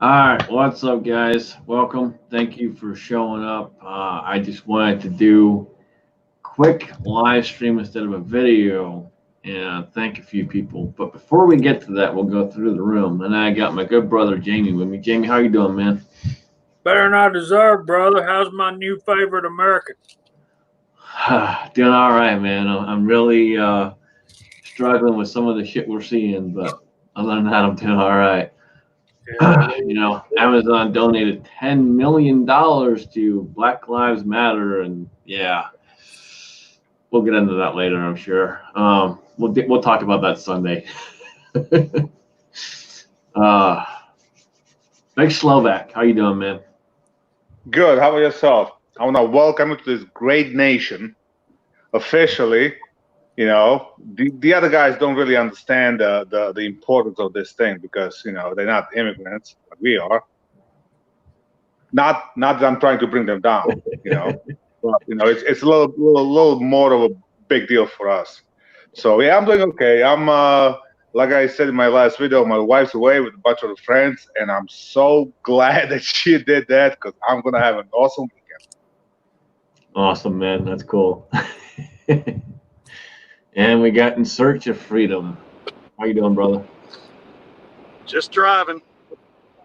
All right, what's up, guys? Welcome. Thank you for showing up. I just wanted to do quick live stream instead of a video and thank a few people. But before we get to that, we'll go through the room. And I got my good brother Jamie with me. Jamie, how you doing, man? Better than I deserve, brother. How's my new favorite American? Doing all right, man. I'm really struggling with some of the shit we're seeing, but other than that, I'm doing all right. You know, Amazon donated $10 million to Black Lives Matter, and yeah, we'll get into that later, I'm sure. We'll talk about that Sunday. Big Slovak, how you doing, man? Good. How about yourself? I want to welcome you to this great nation. Officially, you know, the other guys don't really understand the importance of this thing because, you know, they're not immigrants, but we are. Not that I'm trying to bring them down, you know, but, you know, it's a little more of a big deal for us. So yeah, I'm doing okay. I'm like I said in my last video, my wife's away with a bunch of friends, and I'm so glad that she did that because I'm gonna have an awesome weekend. Awesome, man. That's cool. And we got In Search of Freedom. How you doing, brother? Just driving.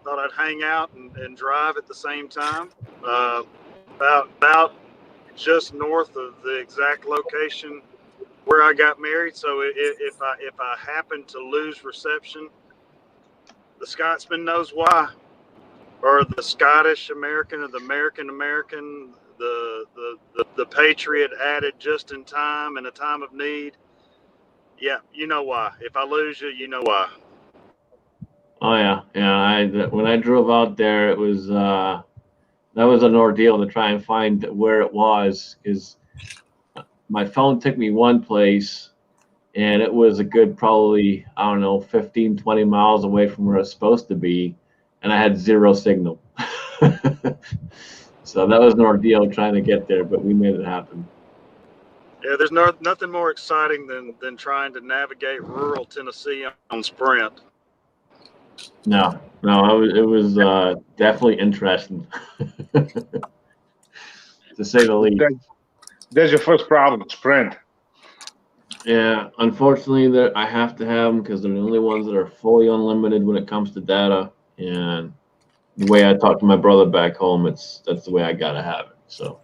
Thought I'd hang out and drive at the same time. About just north of the exact location where I got married. So if I happen to lose reception, the Scotsman knows why, or the Scottish American, or the American American, the Patriot added just in time in a time of need. Yeah, you know why. If I lose you, you know why. Oh yeah. When I drove out there, it was that was an ordeal to try and find where it was, because my phone took me one place, and it was a good probably, I don't know, 15, 20 miles away from where it's supposed to be, and I had zero signal. So that was an ordeal trying to get there, but we made it happen. Yeah, there's nothing more exciting than trying to navigate rural Tennessee on Sprint. No, it was definitely interesting, to say the least. There's your first problem, Sprint. Yeah, unfortunately, I have to have them because they're the only ones that are fully unlimited when it comes to data. And the way I talk to my brother back home, that's the way I gotta have it. So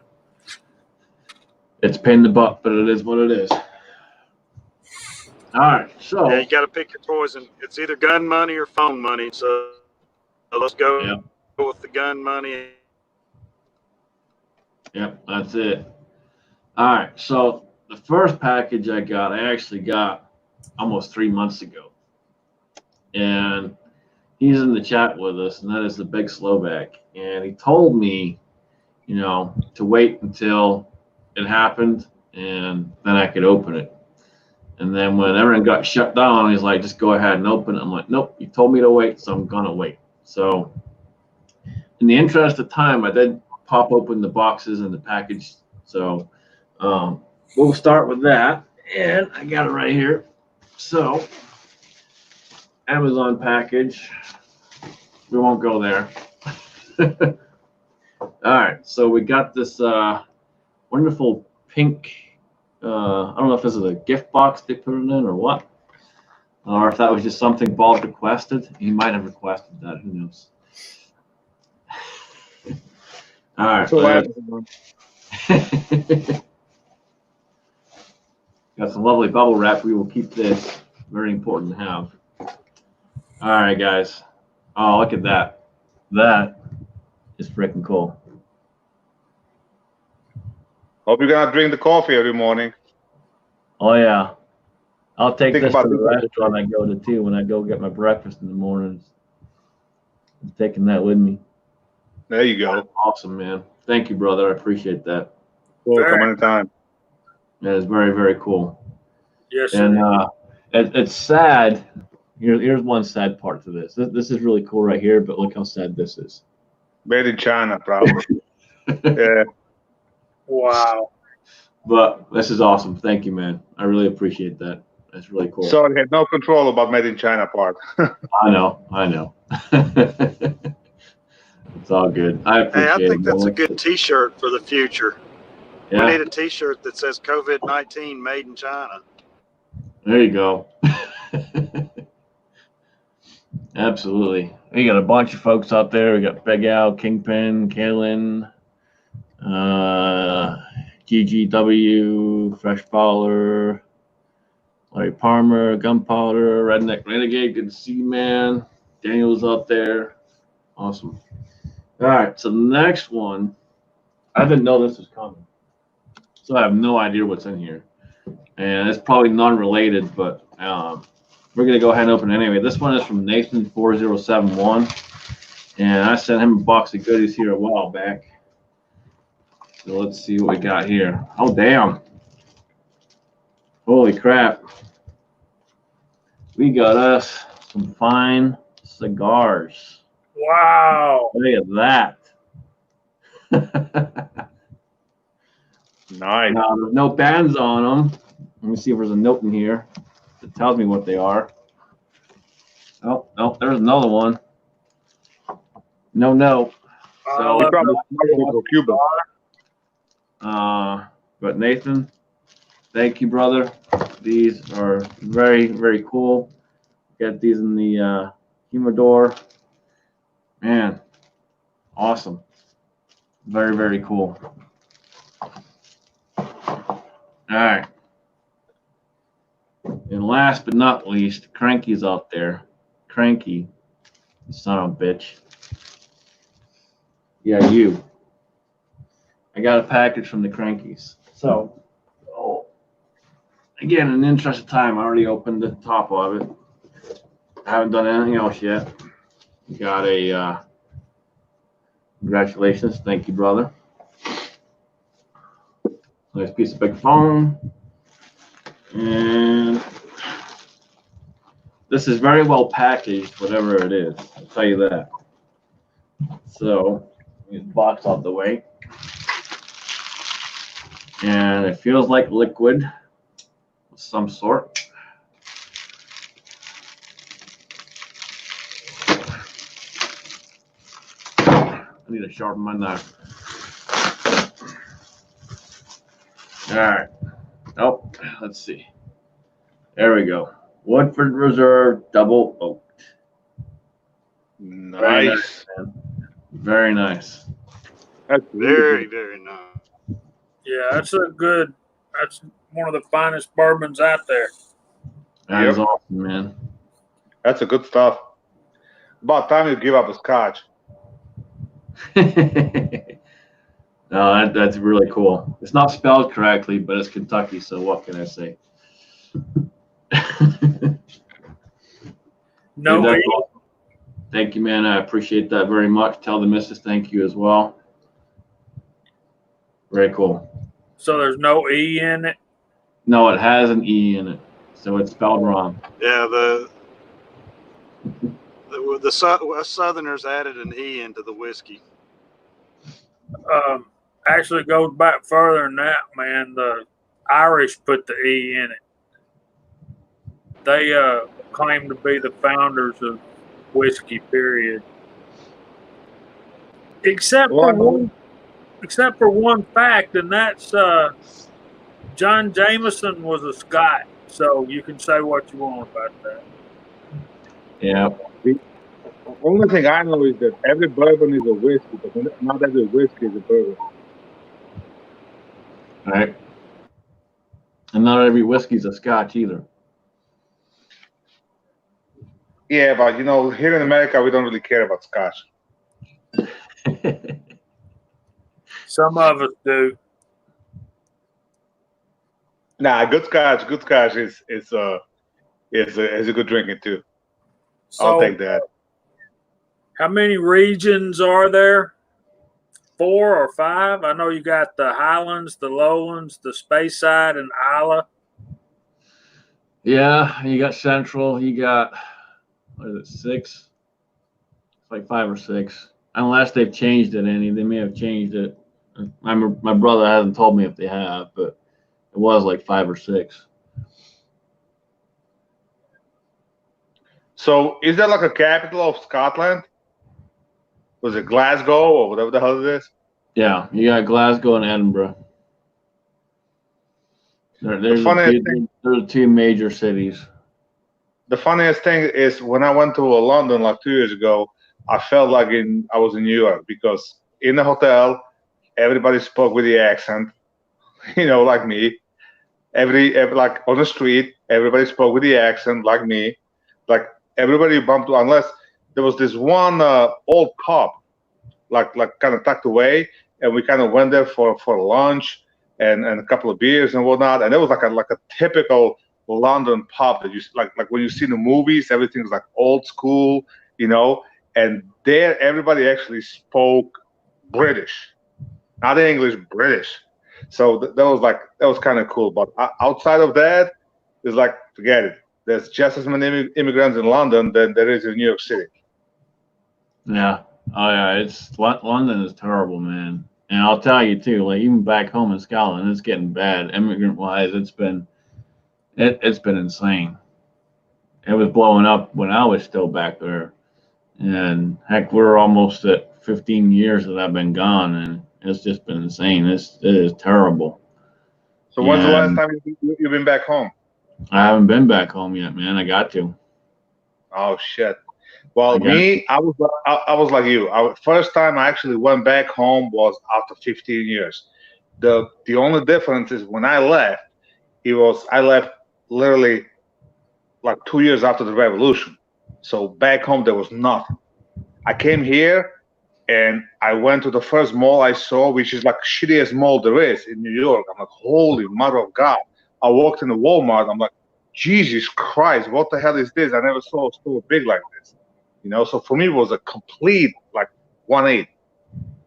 it's a pain in the butt, but it is what it is. All right, so yeah, you got to pick your poison. It's either gun money or phone money. So let's go with the gun money. Yep, that's it. All right, so the first package I actually got almost 3 months ago, and he's in the chat with us, and that is the Big Slovak, and he told me, you know, to wait until it happened, and then I could open it. And then when everything got shut down, he's like, just go ahead and open it. I'm like, nope, you told me to wait, so I'm gonna wait. So in the interest of time, I did pop open the boxes and the package. So we'll start with that, and I got it right here. So Amazon package, we won't go there. All right, so we got this wonderful pink, I don't know if this is a gift box they put it in or what, or if that was just something Bob requested. He might have requested that, who knows. All right, got some lovely bubble wrap. We will keep this, very important to have. All right, guys. Oh, look at that. That is freaking cool. Hope you're gonna drink the coffee every morning. Oh yeah, I'll take this to the restaurant I go to too when I go get my breakfast in the mornings. I'm taking that with me. There you go. Awesome, man. Thank you, brother. I appreciate that. Welcome anytime. That is very, very cool. Yes. And it's sad. Here's one sad part to this. This is really cool right here, but look how sad this is. Made in China, probably. Yeah. Wow. But this is awesome. Thank you, man. I really appreciate that. That's really cool. Sorry, I had no control about made in China part. I know. It's all good. I appreciate Hey, I think it. that's a Brother. good T-shirt for the future. Yeah. We need a T-shirt that says COVID-19 made in China. There you go. Absolutely. We got a bunch of folks out there. We got Big Al, Kingpin, Kalen, GGW, Fresh Baller, Larry Palmer, Gunpowder, Redneck Renegade. Good to see you, man. Daniel's out there. Awesome. All right. So the next one, I didn't know this was coming. So I have no idea what's in here. And it's probably non-related, but we're going to go ahead and open it anyway. This one is from Nathan4071, and I sent him a box of goodies here a while back. So let's see what we got here. Oh, damn. Holy crap. We got us some fine cigars. Wow. Look at that. Nice. Now, there's no bands on them. Let me see if there's a note in here that tells me what they are. Oh, no, there's another one. No note. So, You probably started with Cuba. but Nathan, thank you, brother. These are very, very cool. Get these in the humidor. Man, awesome. Very, very cool. All right. And last but not least, Cranky's out there. Cranky, son of a bitch. Yeah, you. I got a package from the Crankies. So, again, in the interest of time, I already opened the top of it. I haven't done anything else yet. Got a congratulations. Thank you, brother. Nice piece of big foam. And this is very well packaged, whatever it is. I'll tell you that. So, get the box out the way. And it feels like liquid of some sort. I need to sharpen my knife. All right. Oh, let's see. There we go. Woodford Reserve Double Oaked. Nice. Very nice. That's Very, very nice. Yeah, that's one of the finest bourbons out there. That is awesome, man. That's a good stuff. About time you give up a scotch. No, that's really cool. It's not spelled correctly, but it's Kentucky, so what can I say? No, Dude, that's awesome. Thank you, man. I appreciate that very much. Tell the missus thank you as well. Very cool. so there's no E in it. No, it has an E in it, so it's spelled wrong. Yeah, the Southerners added an E into the whiskey. Actually goes back further than that, man. The Irish put the E in it. They claim to be the founders of whiskey, period. Except for one fact, and that's John Jameson was a Scot. So you can say what you want about that. Yeah. The only thing I know is that every bourbon is a whiskey, but not every whiskey is a bourbon. All right. And not every whiskey's a Scotch either. Yeah, but here in America, we don't really care about scotch. Some of us do. Nah, good scotch is a good drinking too. So, I'll take that. how many regions are there? 4 or 5? I know you got the Highlands, the Lowlands, the Speyside, and Isla. Yeah, you got Central. You got, what is it, 6? It's like 5 or 6. Unless they've changed it any. They may have changed it. My brother hasn't told me if they have, but it was like 5 or 6. So is there like a capital of Scotland? Was it Glasgow or whatever the hell it is? Yeah, you got Glasgow and Edinburgh. There's the two major cities. The funniest thing is when I went to London like 2 years ago, I felt like I was in New York because in the hotel, everybody spoke with the accent, like me. Every like on the street, everybody spoke with the accent like me. Like everybody bumped to, unless there was this one old pub, like kind of tucked away, and we kind of went there for lunch and a couple of beers and whatnot. And it was like a typical London pub that you like when you see the movies, everything's like old school, and there everybody actually spoke British, not English, British. So that was kind of cool. But outside of that, it's like, forget it. There's just as many immigrants in London than there is in New York City. Yeah. Oh yeah, London is terrible, man. And I'll tell you too, like even back home in Scotland, it's getting bad. Immigrant wise, it's been insane. It was blowing up when I was still back there. And heck, we're almost at 15 years that I've been gone, and it's just been insane. It is terrible. So when's the last time you've been back home? I haven't been back home yet, man. I got to. Oh shit. Well, I was like you. First time I actually went back home was after 15 years. The only difference is when I left, I left literally like 2 years after the revolution. So back home there was nothing. I came here and I went to the first mall I saw, which is like shittiest mall there is in New York. I'm like, holy mother of God. I walked into Walmart. I'm like, Jesus Christ, what the hell is this? I never saw a store big like this. So for me it was a complete like 180.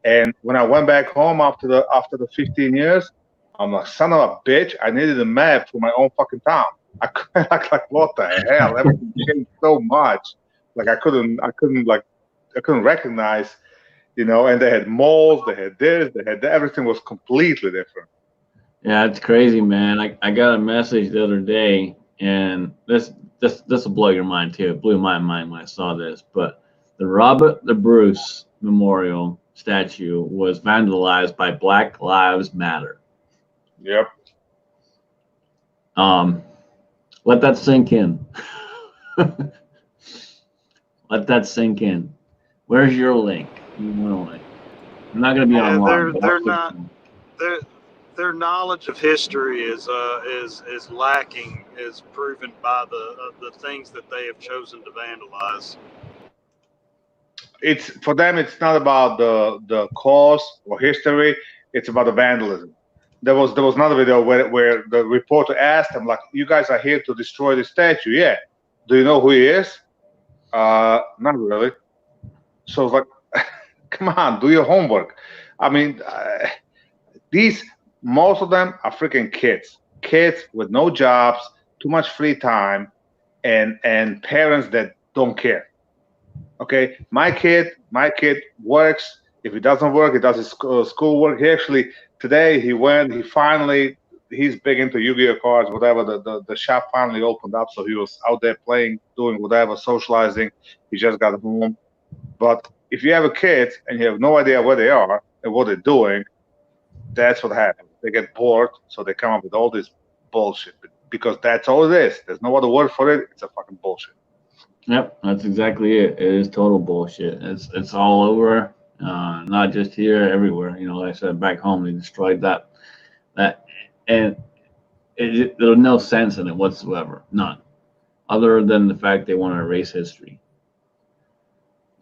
And when I went back home after the 15 years, I'm like, son of a bitch, I needed a map for my own fucking town. Like what the hell? Everything changed so much. Like I couldn't recognize, and they had malls, they had this, they had that. Everything was completely different. Yeah, it's crazy, man. I got a message the other day, and this will blow your mind too. It blew my mind when I saw this. But the Robert the Bruce Memorial statue was vandalized by Black Lives Matter. Yep. Let that sink in. Let that sink in. Where's your link? You want a link? I'm not going to be online. They're not. Their knowledge of history is lacking, is proven by the things that they have chosen to vandalize. It's for them. It's not about the cause or history. It's about the vandalism. There was another video where the reporter asked him, like, you guys are here to destroy the statue. Yeah. Do you know who he is? Not really. So it's like, come on, do your homework. I mean, most of them are freaking kids with no jobs, too much free time, and parents that don't care. Okay, my kid works. If he doesn't work, he does his schoolwork. He actually today he's big into Yu-Gi-Oh cards, whatever. The shop finally opened up, so he was out there playing, doing whatever, socializing. He just got home. But if you have a kid and you have no idea where they are and what they're doing, that's what happens. They get bored, so they come up with all this bullshit because that's all it is. There's no other word for it. It's a fucking bullshit. Yep, that's exactly it. It is total bullshit. It's all over, not just here, everywhere. Like I said, back home they destroyed that, and there's no sense in it whatsoever, none, other than the fact they want to erase history.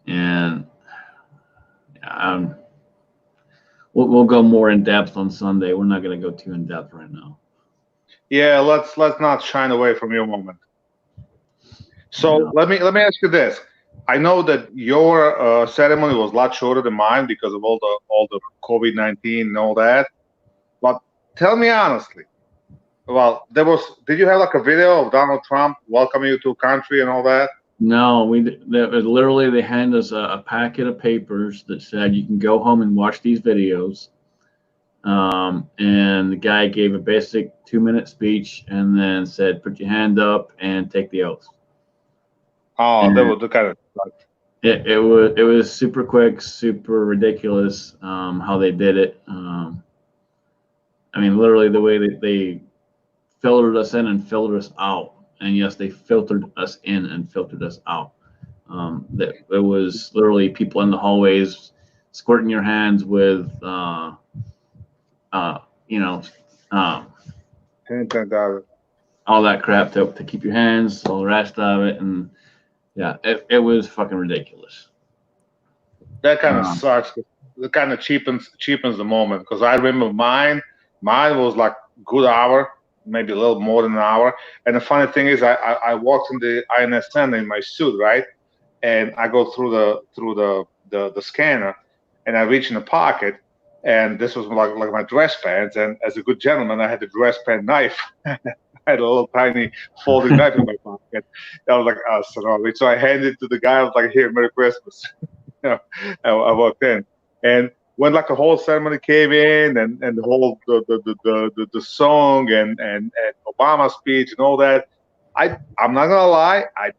And we'll go more in depth on Sunday. We're not going to go too in depth right now. Yeah, let's not shine away from your moment. So let me ask you this. I know that your ceremony was a lot shorter than mine because of all the COVID-19 and all that. But tell me honestly, well, did you have like a video of Donald Trump welcoming you to a country and all that? No, literally they handed us a packet of papers that said you can go home and watch these videos. And the guy gave a basic 2-minute speech and then said, put your hand up and take the oath. Oh, that was the kind of stuff. It was super quick, super ridiculous how they did it. I mean, literally the way that they filtered us in and filtered us out. And yes, they filtered us in and filtered us out. That it was literally people in the hallways squirting your hands with, you know, all that crap to keep your hands, all the rest of it, and yeah, it was fucking ridiculous. That kind of sucks. It kind of cheapens the moment, because I remember mine was like good hour, maybe a little more than an hour. And the funny thing is, I walked in the INS center in my suit, right, and I go through the scanner, and I reach in the pocket, and this was like my dress pants, and as a good gentleman, I had the dress pant knife. I had a little tiny folding knife in my pocket. I was like, oh, so I handed it to the guy. I was like, here, Merry Christmas. I walked in, and when like the whole ceremony came in, and the whole the song and Obama speech and all that, I'm not gonna lie, I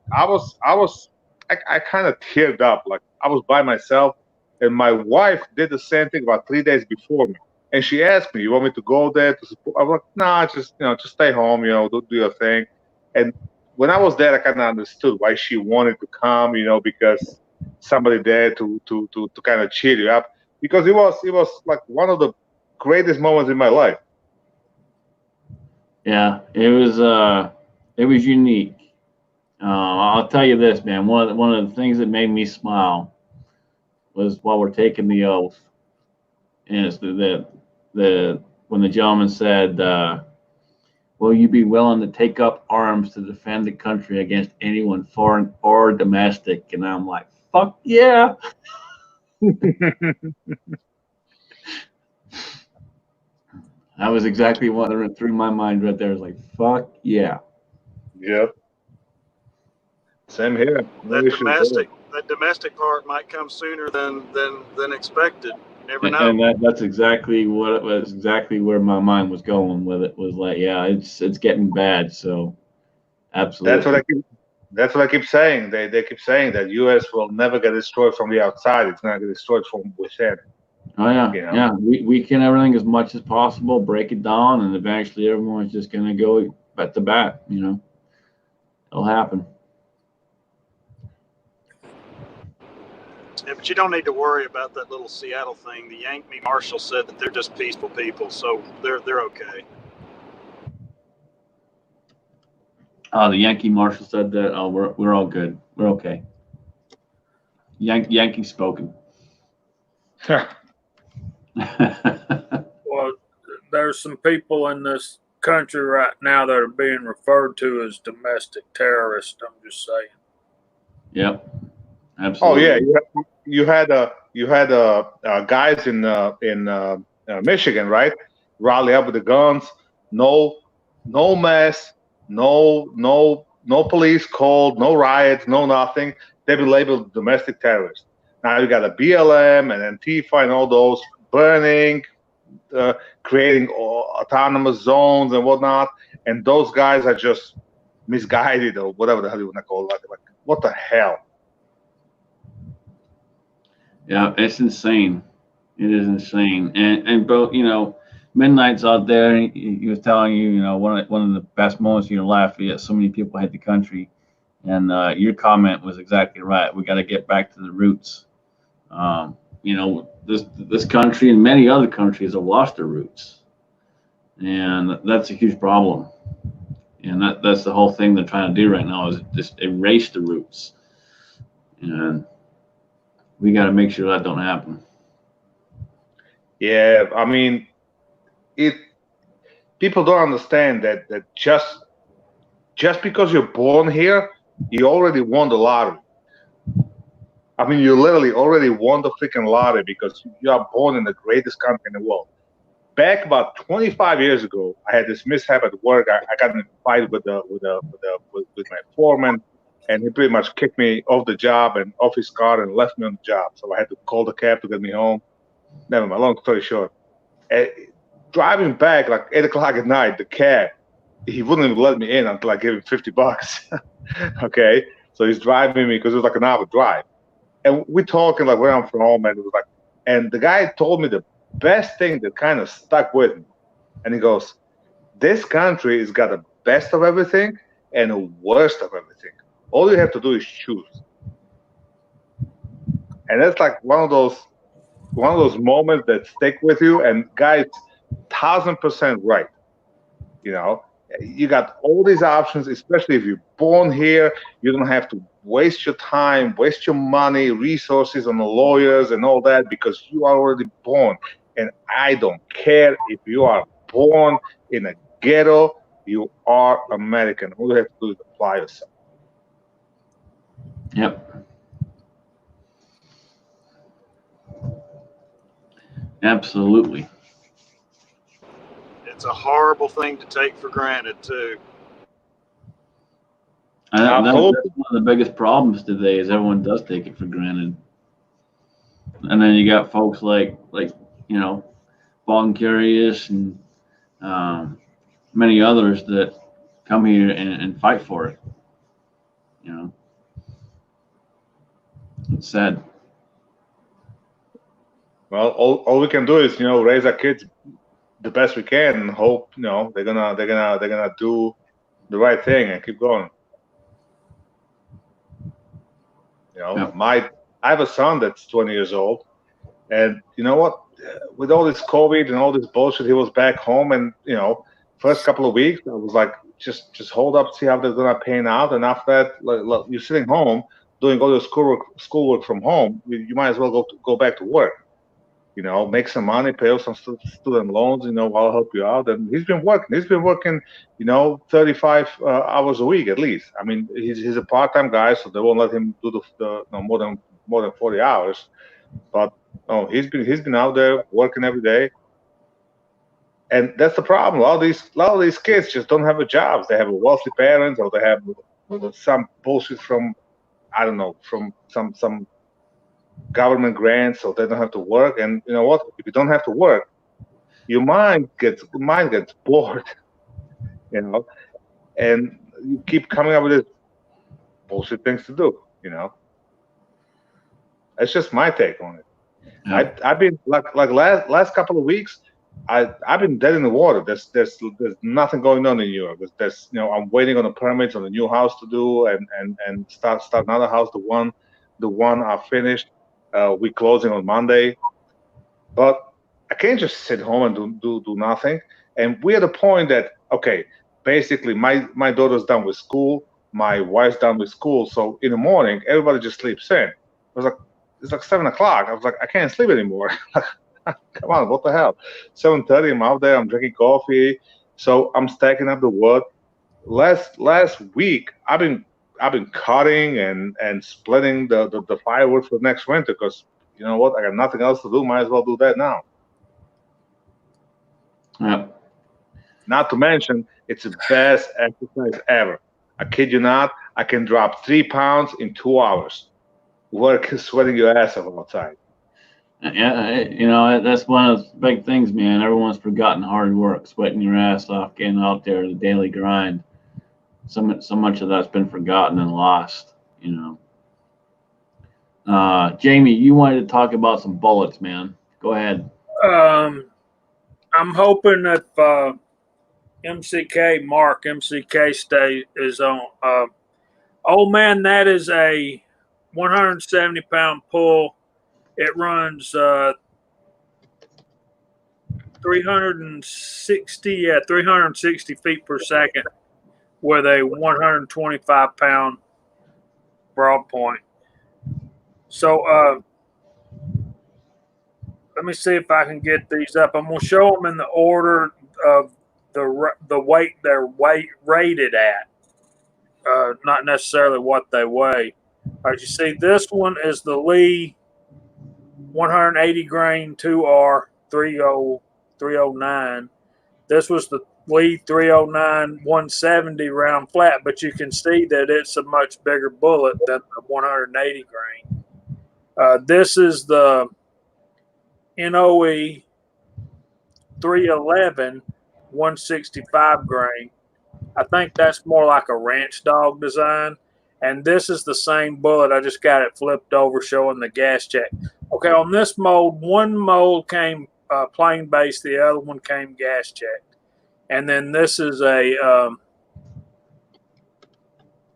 kind of teared up. Like, I was by myself, and my wife did the same thing about 3 days before me. And she asked me, "You want me to go there to support?" I was like, "Nah, just stay home. Don't do your thing." And when I was there, I kind of understood why she wanted to come. Because somebody there to kind of cheer you up. Because it was like one of the greatest moments in my life. Yeah, it was unique. I'll tell you this, man. One of the things that made me smile was while we're taking the oath, and it's when the gentleman said, "Will you be willing to take up arms to defend the country against anyone foreign or domestic?" And I'm like, "Fuck yeah!" That was exactly what went through my mind right there. I was like, "Fuck yeah!" Yep. Same here. No That domestic part might come sooner than expected. Never know. And that's exactly what it was. Exactly where my mind was going with it. Was like, yeah, it's getting bad. So, absolutely. That's what I keep saying. They keep saying that U.S. will never get destroyed from the outside. It's gonna get destroyed from within. Oh yeah, yeah. We weaken everything as much as possible, break it down, and eventually everyone's just gonna go bat to bat. It'll happen. Yeah, but you don't need to worry about that little Seattle thing. The Yankee Marshal said that they're just peaceful people, so they're okay. Oh, the Yankee Marshal said that. Oh, we're all good. We're okay. Yankee spoken. Well, there's some people in this country right now that are being referred to as domestic terrorists. I'm just saying. Yep. Absolutely. Oh yeah, you had guys in Michigan, right? Rally up with the guns. No mess. No police called. No riots. No nothing. They've been labeled domestic terrorists. Now you got a BLM and Antifa and all those burning, creating autonomous zones and whatnot. And those guys are just misguided or whatever the hell you want to call it. Like, what the hell? Yeah, it's insane. It is insane. And both, Midnight's out there. He was telling you, one of the best moments of your life. Yeah, so many people hate the country, and your comment was exactly right. We got to get back to the roots. This country and many other countries have lost their roots, and that's a huge problem. And that's the whole thing they're trying to do right now is just erase the roots, and we got to make sure that don't happen. Yeah, I mean, people don't understand that just because you're born here, you already won the lottery. I mean, you literally already won the freaking lottery because you are born in the greatest country in the world. Back about 25 years ago, I had this mishap at work. I got in a fight with my foreman, and he pretty much kicked me off the job and off his car and left me on the job. So I had to call the cab to get me home. Never mind. Long story short, driving back like 8 o'clock at night, the cab, he wouldn't even let me in until I gave him $50. Okay, so he's driving me because it was like an hour drive. and we're talking like where I'm from, and it was like, and the guy told me the best thing that kind of stuck with me, and he goes, "This country has got the best of everything and the worst of everything. All you have to do is choose." And that's like one of those moments that stick with you. And guys, 1000% right. You know, you got all these options, especially if you're born here. You don't have to waste your time, waste your money, resources on the lawyers and all that because you are already born. And I don't care if you are born in a ghetto, you are American. All you have to do is apply yourself. Yep. Absolutely. It's a horrible thing to take for granted too. That's one of the biggest problems today is everyone does take it for granted. And then you got folks like you know, Curious and many others that come here and fight for it. You know, it's sad. Well, all we can do is, you know, raise our kids the best we can and hope, you know, they're gonna do the right thing and keep going. You know, Yep. I have a son that's 20 years old, and you know what? With all this COVID and all this bullshit, he was back home, and you know, first couple of weeks, I was like, just hold up, see how they're gonna pan out, and after that, like, you're sitting home doing all your schoolwork from home. You might as well go back to work. You know, make some money, pay off some student loans. You know, I'll help you out. And he's been working. You know, 35 hours a week at least. I mean, he's a part-time guy, so they won't let him do the no, more than 40 hours. But no, he's been out there working every day. And that's the problem. A lot of these kids just don't have a job. They have a wealthy parents, or they have some bullshit from, I don't know, from some government grants, so they don't have to work. And you know what? If you don't have to work, your mind gets bored, you know, and you keep coming up with these bullshit things to do, you know. That's just my take on it. Yeah. I've been like last couple of weeks, I've been dead in the water. There's nothing going on in New York. There's you know, I'm waiting on the permits on the new house to do and start another house. The one I finished. We closing on Monday, but I can't just sit home and do nothing. And we're at the point that, okay, basically my daughter's done with school, my wife's done with school, so in the morning everybody just sleeps in. It's like 7 o'clock. I was like, I can't sleep anymore. Come on, what the hell? 7:30, I'm out there, I'm drinking coffee, so I'm stacking up the wood. Last week I've been cutting and splitting the firewood for next winter because you know what, I got nothing else to do. Might as well do that now. Yeah. Not to mention, it's the best exercise ever. I kid you not. I can drop 3 pounds in 2 hours. Work sweating your ass off outside. Yeah, you know, that's one of the big things, man. Everyone's forgotten hard work, sweating your ass off, getting out there, the daily grind. So much of that's been forgotten and lost, you know. Jamie, you wanted to talk about some bullets, man. Go ahead. I'm hoping if MCK stay is on. Old man, that is a 170-pound pull. It runs 360 feet per second with a 125-pound broadpoint. So let me see if I can get these up. I'm going to show them in the order of the weight they're rated at, not necessarily what they weigh. All right, you see, this one is the Lee 180 grain 2R 309. This was the Lee 309 170 round flat, but you can see that it's a much bigger bullet than the 180 grain. This is the NOE 311 165 grain. I think that's more like a ranch dog design. And this is the same bullet. I just got it flipped over showing the gas check. Okay, on this mold, one mold came plain base, the other one came gas check. And then this is a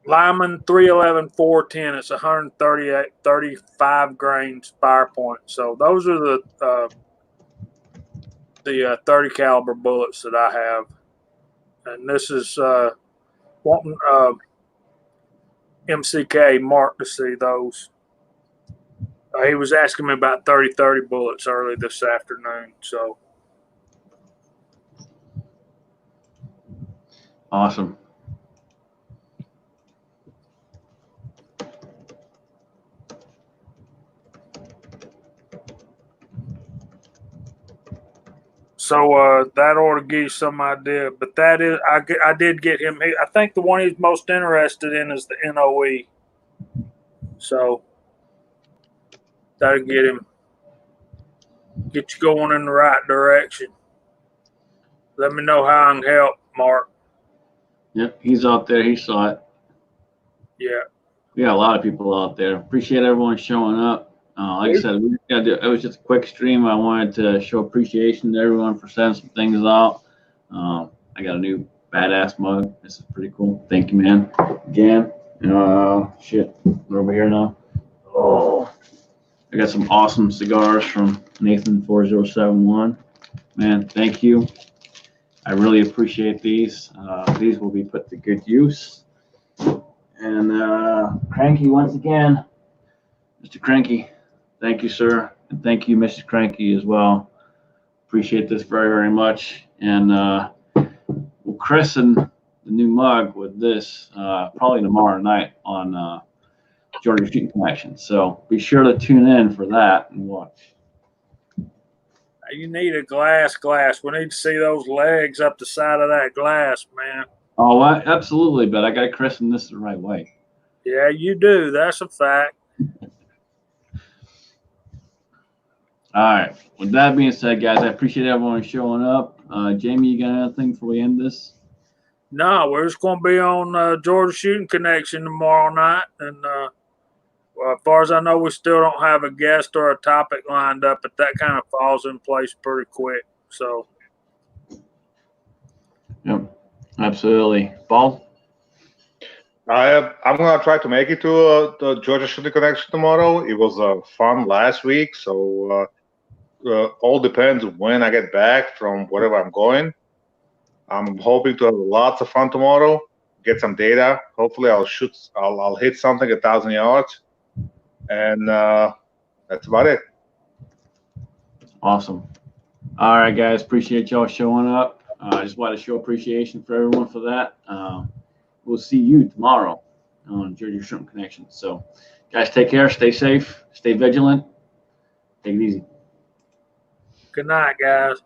Lyman 311 410. It's 135 grains fire point. So those are the 30 caliber bullets that I have. And this is wanting MCK Mark to see those. He was asking me about 30 bullets early this afternoon. So Awesome. So that ought to give you some idea. But that is, I did get him. I think the one he's most interested in is the NOE. So that'll get you going in the right direction. Let me know how I can help, Mark. Yep, he's out there. He saw it. Yeah. We got a lot of people out there. Appreciate everyone showing up. Like I said, it was just a quick stream. I wanted to show appreciation to everyone for sending some things out. I got a new badass mug. This is pretty cool. Thank you, man. Again. Shit. We're over here now. Oh, I got some awesome cigars from Nathan4071. Man, thank you. I really appreciate these. These will be put to good use. And Cranky once again, Mr. Cranky. Thank you, sir. And thank you, Mr. Cranky, as well. Appreciate this very, very much. And we'll christen the new mug with this probably tomorrow night on Georgia Shooting Connection. So be sure to tune in for that and watch. You need a glass. We need to see those legs up the side of that glass, man. Oh, absolutely. But I got to christen this the right way. Yeah, you do. That's a fact. All right. With that being said, guys, I appreciate everyone showing up. Jamie, you got anything before we end this? No, we're just going to be on Georgia Shooting Connection tomorrow night. And well, as far as I know, we still don't have a guest or a topic lined up, but that kind of falls in place pretty quick. So, Yep, absolutely. Paul? I'm gonna try to make it to the Georgia Shooting Connection tomorrow. It was fun last week, so all depends when I get back from wherever I'm going. I'm hoping to have lots of fun tomorrow. Get some data. Hopefully, I'll hit something 1,000 yards, and that's about it. Awesome. All right, guys. Appreciate y'all showing up. I just want to show appreciation for everyone for that. We'll see you tomorrow on Georgia Shooting Connection. So, guys, take care. Stay safe. Stay vigilant. Take it easy. good night, guys.